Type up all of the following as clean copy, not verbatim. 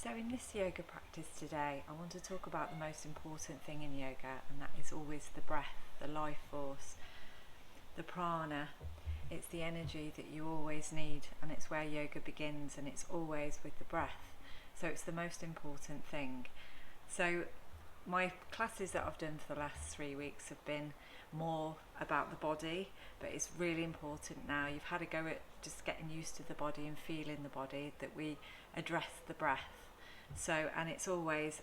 So in this yoga practice today, I want to talk about the most important thing in yoga, and that is always the breath, the life force, the prana. It's the energy that you always need, and it's where yoga begins, and it's always with the breath. So it's the most important thing. So my classes that I've done for the last 3 weeks have been more about the body, but it's really important now. You've had a go at just getting used to the body and feeling the body, that we address the breath. So, and it's always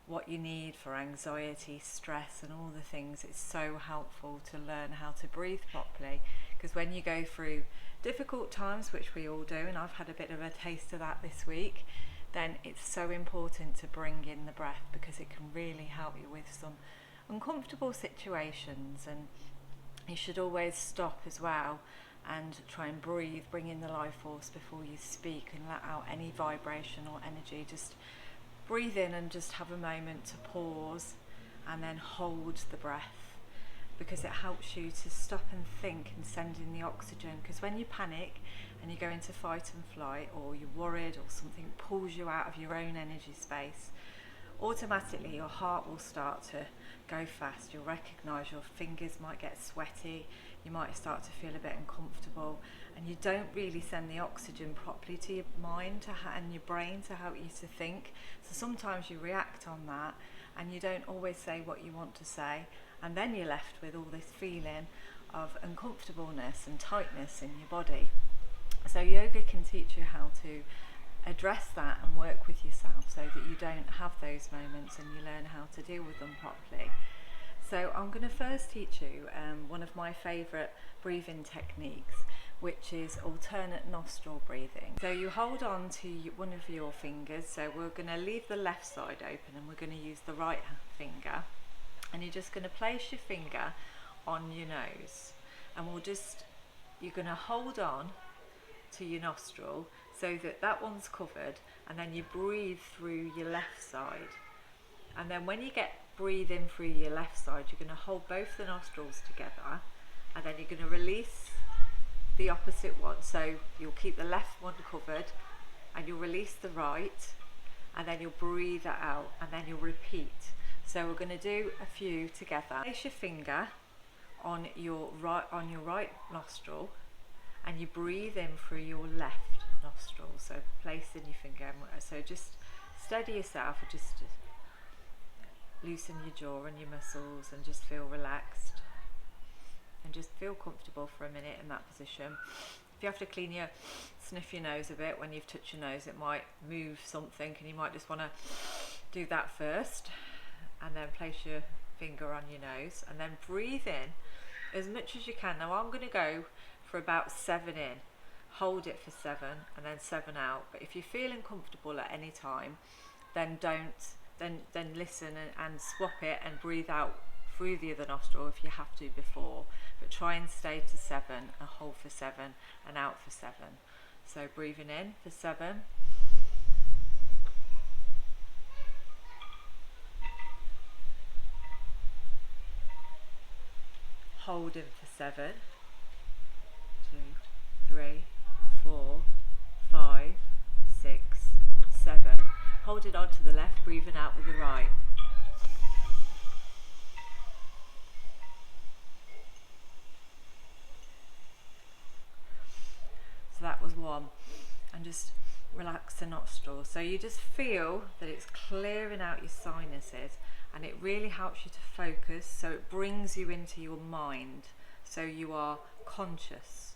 what you need for anxiety, stress and all the things. It's so helpful to learn how to breathe properly, because when you go through difficult times, which we all do, and I've had a bit of a taste of that this week, then it's so important to bring in the breath, because it can really help you with some uncomfortable situations. And you should always stop as well and try and breathe, bring in the life force before you speak, and let out any vibration or energy. Just breathe in and just have a moment to pause and then hold the breath, because it helps you to stop and think and send in the oxygen. Because when you panic and you go into fight and flight, or you're worried, or something pulls you out of your own energy space, automatically your heart will start to go fast. You'll recognise your fingers might get sweaty, you might start to feel a bit uncomfortable, and you don't really send the oxygen properly to your mind and your brain to help you to think. So sometimes you react on that and you don't always say what you want to say, and then you're left with all this feeling of uncomfortableness and tightness in your body. So yoga can teach you how to address that and work with yourself, so that you don't have those moments and you learn how to deal with them properly. So I'm going to first teach you one of my favourite breathing techniques, which is alternate nostril breathing. So you hold on to one of your fingers. So we're going to leave the left side open and we're going to use the right finger, and you're just going to place your finger on your nose, and you're going to hold on to your nostril so that that one's covered, and then you breathe through your left side. And then when you get breathing through your left side, you're going to hold both the nostrils together, and then you're going to release the opposite one. So you'll keep the left one covered and you'll release the right, and then you'll breathe that out, and then you'll repeat. So we're going to do a few together. Place your finger on your right nostril, and you breathe in through your left nostril. So placing your finger, so just steady yourself, and just loosen your jaw and your muscles, and just feel relaxed and just feel comfortable for a minute in that position. If you have to sniff your nose a bit when you've touched your nose, it might move something, and you might just want to do that first, and then place your finger on your nose and then breathe in as much as you can. Now I'm going to go for about 7 in, hold it for 7 and then 7 out. But if you're feeling comfortable at any time, then then listen and swap it and breathe out through the other nostril if you have to before. But try and stay to 7 and hold for 7 and out for 7. So breathing in for 7, holding for 7, 2, 3, 4, 5, 6, 7. Hold it on to the left, breathing out with the right. So that was 1. And just relax the nostrils. So you just feel that it's clearing out your sinuses, and it really helps you to focus. So it brings you into your mind, so you are conscious.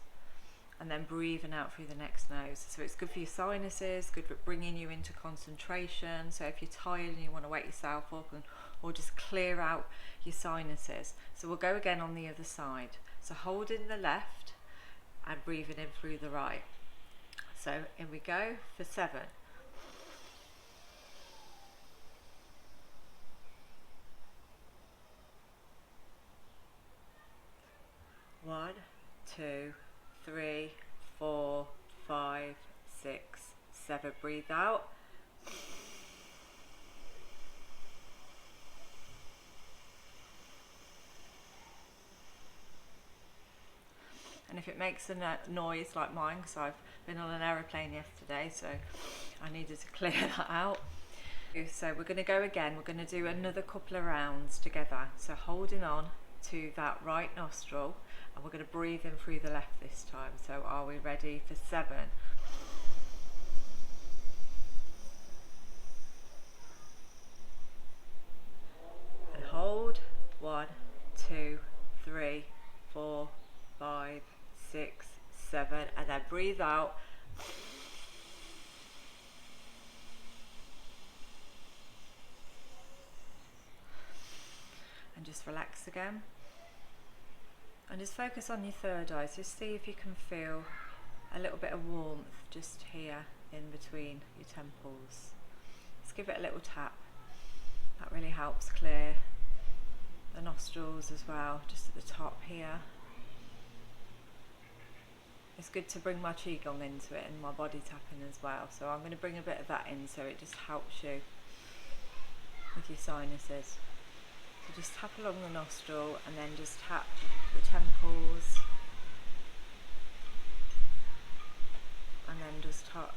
And then breathing out through the next nose. So it's good for your sinuses, good for bringing you into concentration. So if you're tired and you want to wake yourself up, or just clear out your sinuses. So we'll go again on the other side. So holding the left and breathing in through the right. So in we go for 7. 1, 2, 3, 4, 5, 6, 7. Breathe out. And if it makes a noise like mine, because I've been on an aeroplane yesterday, so I needed to clear that out. So we're going to go again. We're going to do another couple of rounds together. So holding on to that right nostril, and we're going to breathe in through the left this time. So are we ready for 7? And hold. 1, 2, 3, 4, 5, 6, 7, and then breathe out. And just relax again. And just focus on your third eye. Just see if you can feel a little bit of warmth just here in between your temples. Just give it a little tap. That really helps clear the nostrils as well, just at the top here. It's good to bring my qigong into it and my body tapping as well. So I'm going to bring a bit of that in, so it just helps you with your sinuses. So just tap along the nostril and then just tap the temples, and then just tap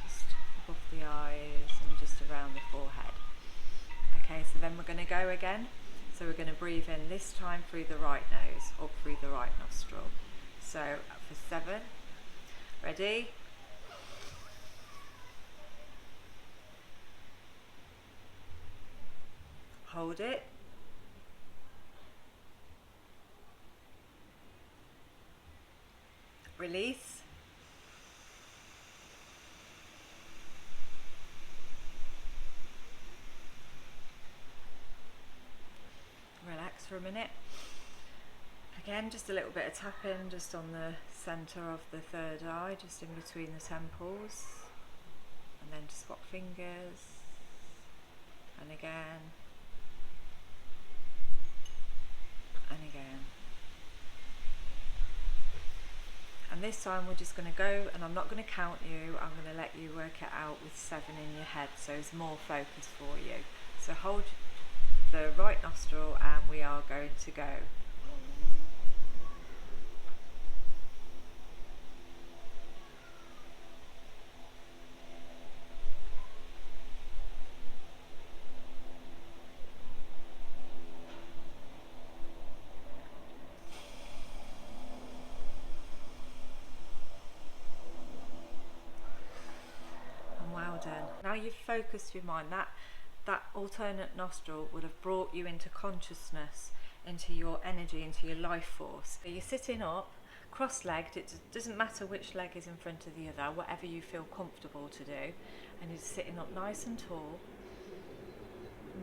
just above the eyes and just around the forehead. Okay, so then we're going to go again. So we're going to breathe in this time through the right nose, up through the right nostril. So for 7, ready? Hold it. Release. Relax for a minute. Again, just a little bit of tapping just on the centre of the third eye, just in between the temples. And then just swap fingers. And again. And again. And this time we're just going to go, and I'm not going to count you, I'm going to let you work it out with 7 in your head, so it's more focus for you. So hold the right nostril and we are going to go. Now you've focused your mind, that alternate nostril would have brought you into consciousness, into your energy, into your life force. So you're sitting up, cross-legged, it doesn't matter which leg is in front of the other, whatever you feel comfortable to do, and you're sitting up nice and tall,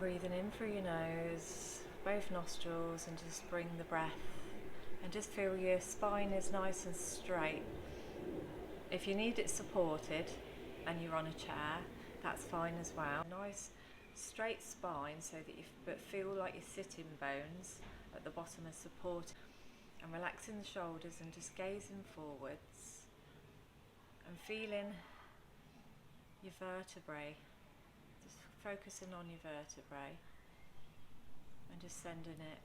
breathing in through your nose, both nostrils, and just bring the breath, and just feel your spine is nice and straight. If you need it supported, and you're on a chair, that's fine as well. Nice straight spine, so that you feel like your sitting bones at the bottom are supported, and relaxing the shoulders and just gazing forwards and feeling your vertebrae, just focusing on your vertebrae and just sending it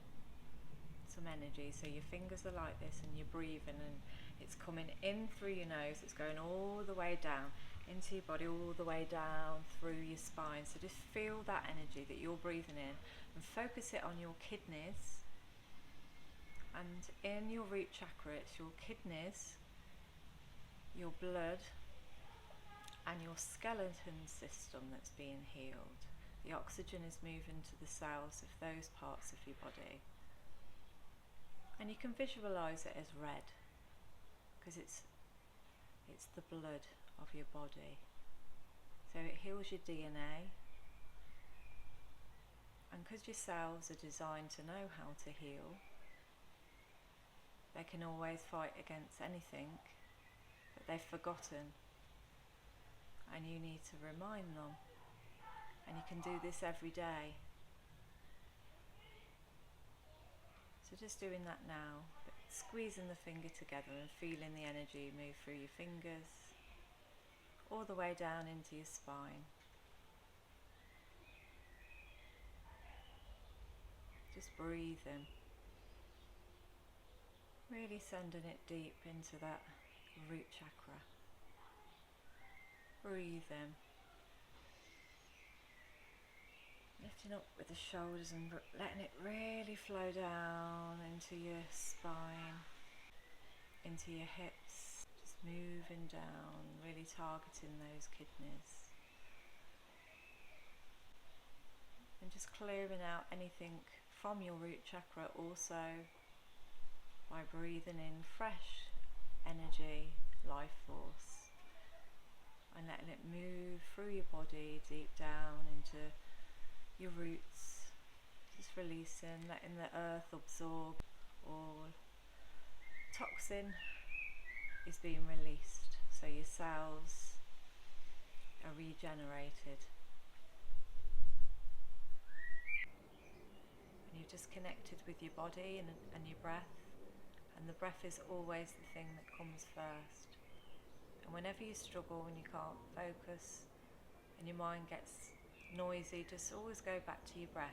some energy. So your fingers are like this and you're breathing, and it's coming in through your nose, it's going all the way down into your body, all the way down through your spine. So just feel that energy that you're breathing in and focus it on your kidneys. And in your root chakra, it's your kidneys, your blood, and your skeleton system that's being healed. The oxygen is moving to the cells of those parts of your body. And you can visualize it as red, because it's the blood of your body. So it heals your DNA, and because your cells are designed to know how to heal, they can always fight against anything that they've forgotten, and you need to remind them. And you can do this every day. So just doing that now, but squeezing the finger together and feeling the energy move through your fingers all the way down into your spine. Just breathing. Really sending it deep into that root chakra. Breathe in. Lifting up with the shoulders and letting it really flow down into your spine, into your hips. Just moving down, really targeting those kidneys. And just clearing out anything from your root chakra also by breathing in fresh energy, life force, and letting it move through your body deep down into your roots. Just releasing, letting the earth absorb all toxin is being released, so your cells are regenerated. And you've just connected with your body and your breath, and the breath is always the thing that comes first. And whenever you struggle and you can't focus and your mind gets noisy, just always go back to your breath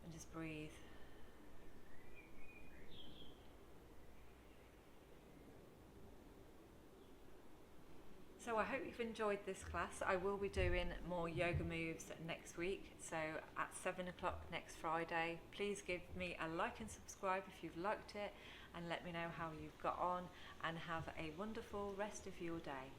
and just breathe. So I hope you've enjoyed this class. I will be doing more yoga moves next week, so at 7 o'clock next Friday. Please give me a like and subscribe if you've liked it, and let me know how you've got on, and have a wonderful rest of your day.